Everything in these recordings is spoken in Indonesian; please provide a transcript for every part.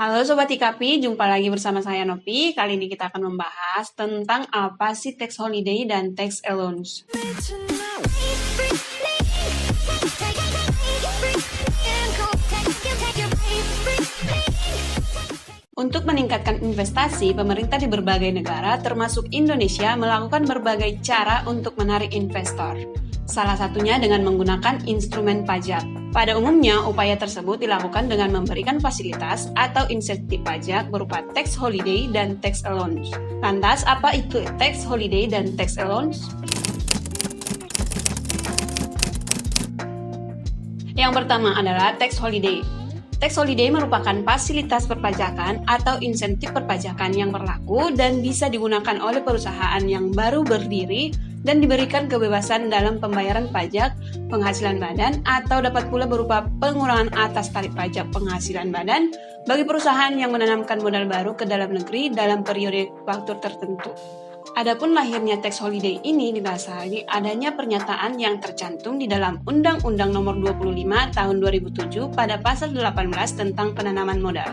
Halo Sobat IKAPI, jumpa lagi bersama saya Nopi. Kali ini kita akan membahas tentang apa sih tax holiday dan tax allowance. Untuk meningkatkan investasi, pemerintah di berbagai negara, termasuk Indonesia, melakukan berbagai cara untuk menarik investor. Salah satunya dengan menggunakan instrumen pajak. Pada umumnya, upaya tersebut dilakukan dengan memberikan fasilitas atau insentif pajak berupa tax holiday dan tax allowance. Lantas, apa itu tax holiday dan tax allowance? Yang pertama adalah tax holiday. Tax holiday merupakan fasilitas perpajakan atau insentif perpajakan yang berlaku dan bisa digunakan oleh perusahaan yang baru berdiri dan diberikan kebebasan dalam pembayaran pajak penghasilan badan atau dapat pula berupa pengurangan atas tarif pajak penghasilan badan bagi perusahaan yang menanamkan modal baru ke dalam negeri dalam periode waktu tertentu. Adapun lahirnya tax holiday ini didasari adanya pernyataan yang tercantum di dalam Undang-Undang Nomor 25 Tahun 2007 pada pasal 18 tentang penanaman modal.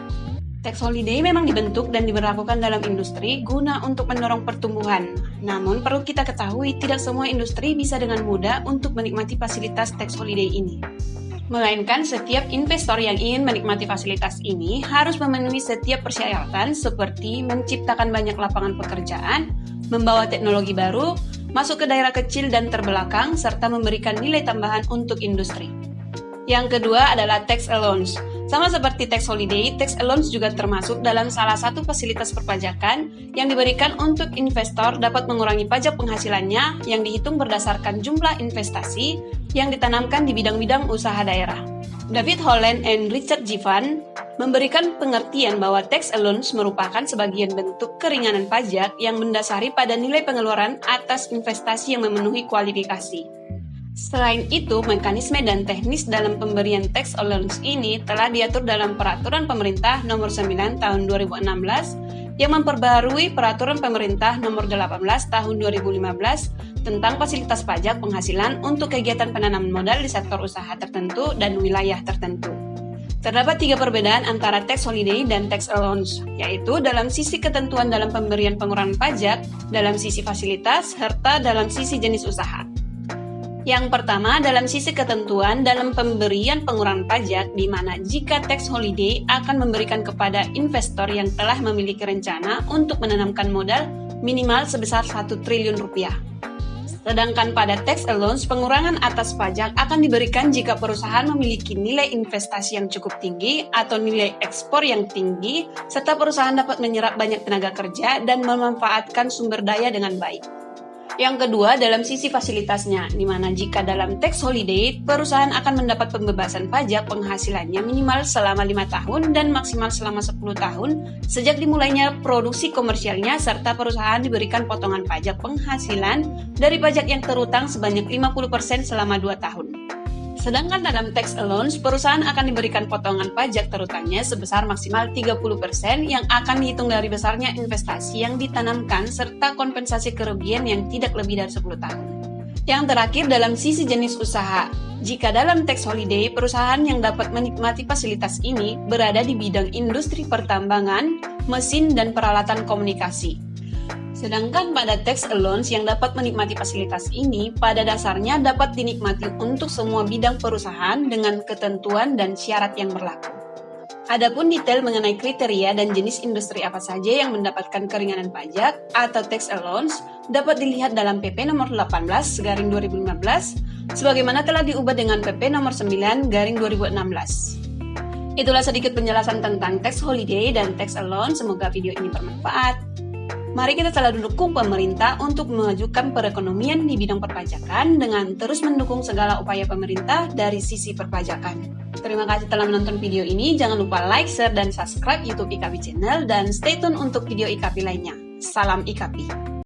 Tax holiday memang dibentuk dan diberlakukan dalam industri guna untuk mendorong pertumbuhan. Namun perlu kita ketahui tidak semua industri bisa dengan mudah untuk menikmati fasilitas tax holiday ini. Melainkan setiap investor yang ingin menikmati fasilitas ini harus memenuhi setiap persyaratan seperti menciptakan banyak lapangan pekerjaan, membawa teknologi baru, masuk ke daerah kecil dan terbelakang, serta memberikan nilai tambahan untuk industri. Yang kedua adalah tax allowance. Sama seperti tax holiday, tax allowance juga termasuk dalam salah satu fasilitas perpajakan yang diberikan untuk investor dapat mengurangi pajak penghasilannya yang dihitung berdasarkan jumlah investasi yang ditanamkan di bidang-bidang usaha daerah. David Holland and Richard Jivan memberikan pengertian bahwa tax allowance merupakan sebagian bentuk keringanan pajak yang mendasari pada nilai pengeluaran atas investasi yang memenuhi kualifikasi. Selain itu, mekanisme dan teknis dalam pemberian tax allowance ini telah diatur dalam Peraturan Pemerintah Nomor 9 Tahun 2016 yang memperbarui Peraturan Pemerintah Nomor 18 Tahun 2015 tentang fasilitas pajak penghasilan untuk kegiatan penanaman modal di sektor usaha tertentu dan wilayah tertentu. Terdapat 3 perbedaan antara tax holiday dan tax allowance, yaitu dalam sisi ketentuan dalam pemberian pengurangan pajak, dalam sisi fasilitas, serta dalam sisi jenis usaha. Yang pertama, dalam sisi ketentuan dalam pemberian pengurangan pajak, di mana jika tax holiday akan memberikan kepada investor yang telah memiliki rencana untuk menanamkan modal minimal sebesar 1 triliun rupiah. Sedangkan pada tax allowance, pengurangan atas pajak akan diberikan jika perusahaan memiliki nilai investasi yang cukup tinggi atau nilai ekspor yang tinggi, serta perusahaan dapat menyerap banyak tenaga kerja dan memanfaatkan sumber daya dengan baik. Yang kedua, dalam sisi fasilitasnya, di mana jika dalam tax holiday, perusahaan akan mendapat pembebasan pajak penghasilannya minimal selama 5 tahun dan maksimal selama 10 tahun sejak dimulainya produksi komersialnya, serta perusahaan diberikan potongan pajak penghasilan dari pajak yang terutang sebanyak 50% selama 2 tahun. Sedangkan dalam tax allowance, perusahaan akan diberikan potongan pajak terutangnya sebesar maksimal 30% yang akan dihitung dari besarnya investasi yang ditanamkan serta kompensasi kerugian yang tidak lebih dari 10 tahun. Yang terakhir, dalam sisi jenis usaha. Jika dalam tax holiday, perusahaan yang dapat menikmati fasilitas ini berada di bidang industri pertambangan, mesin, dan peralatan komunikasi. Sedangkan pada tax allowance yang dapat menikmati fasilitas ini pada dasarnya dapat dinikmati untuk semua bidang perusahaan dengan ketentuan dan syarat yang berlaku. Adapun detail mengenai kriteria dan jenis industri apa saja yang mendapatkan keringanan pajak atau tax allowance dapat dilihat dalam PP nomor 18/2015 sebagaimana telah diubah dengan PP nomor 9/2016. Itulah sedikit penjelasan tentang tax holiday dan tax allowance. Semoga video ini bermanfaat. Mari kita selalu dukung pemerintah untuk memajukan perekonomian di bidang perpajakan dengan terus mendukung segala upaya pemerintah dari sisi perpajakan. Terima kasih telah menonton video ini. Jangan lupa like, share, dan subscribe YouTube IKAPI Channel dan stay tune untuk video IKAPI lainnya. Salam IKAPI.